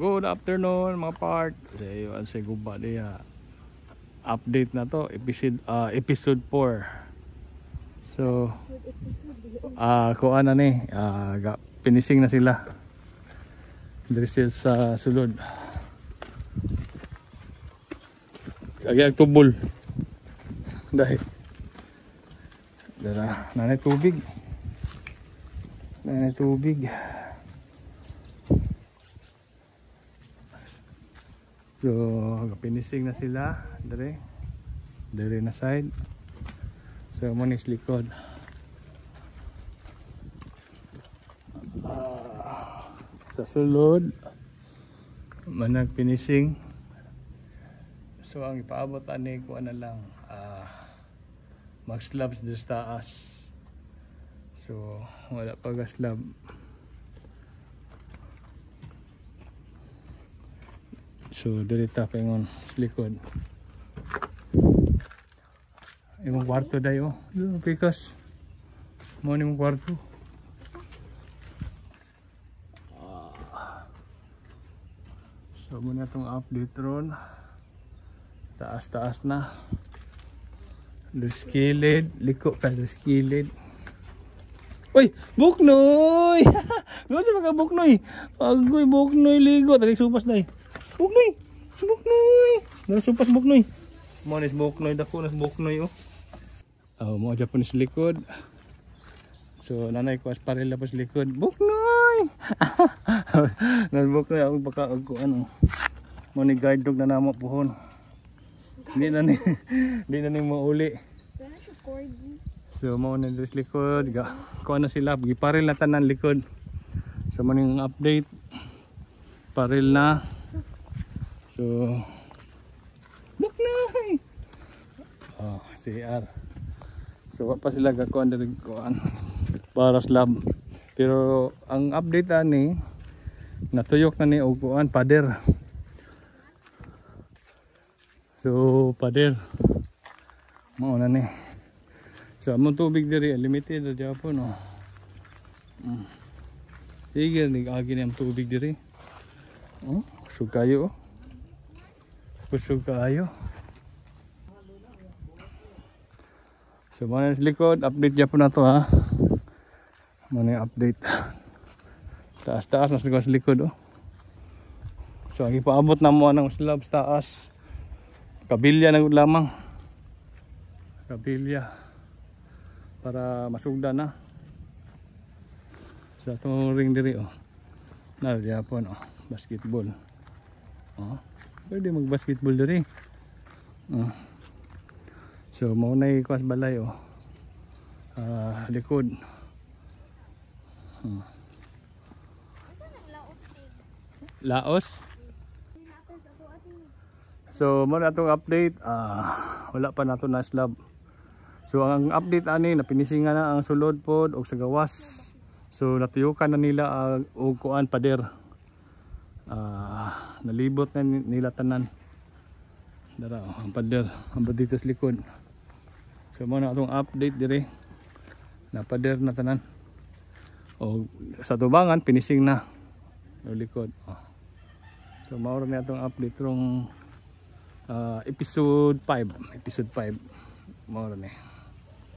Good afternoon mga part. Sa guba diya. Update na to, episode 4. So kuan na ni, finishing na sila. This is sulod. Agay tubol. Dahil nanay tubig. Nanay tubig. So, finishing na sila. Dire na side. So, munis likod. Sa sulod, manag finishing. So, ang ipaabot ani ko na lang, mag slabs dito sa taas. So, wala pa ga slab. So, dirita pa yung likod. Imong kwarto dayo. Because mo ni mong kwarto. So, muna itong update ron. Taas-taas na. There's skillet. Liko pa, there's skillet. Uy! Buknoy! Doon sa mga buknoy. Agoy, buknoy ligo. Tagay supas na eh. Buknoy! Buknoy! Nasupas buknoy. Manis buknoy. Dako nas buknoy oh. Mga Japanese likod. So nanay ko asparil na pa sa likod. Buknoy! Nas buknoy ako baka ano. Mani guide dog na namo puhon. Hindi na ni mauli. So mao na sa likod. Kuha na sila. Giparil na tanan likod. So maning update. Paril na. So Buknoy! CR. So pa sila gakuan diri kuan para slab. Pero ang update ani natuyok na ni og kuan pader. So pader mao na ni. So among tubig diri limited ra gyapon no. Sige ni agi ni ang tubig diri. Kusog kayo oh. Kusog kayo. So muna sa likod, update dyan po na to ha. Muna yung update. Taas-taas na sa likod oh. So ang ipaabot na mo ng slab sa taas. Kabilya na lamang. Kabilya. Para masugda na. Sa itong ring diri oh. Diyan po no. Basketball. Pwede mag basketball diri. So maunay kwas balay oh. Likod. Laos. So mo na itong update. Wala pa nato na slab. So ang update ani na pinisingan na ang sulod pod og sa gawas. So natuyukan na nila og kuan pader. Nalibot na nila tanan. Dara ang pader ang dito sa likod. So mo na itong update dire. Na pader na tanan. O sa tubangan finishing na ang likod. So mao ra na itong update rong episode 5. Mao ra ni.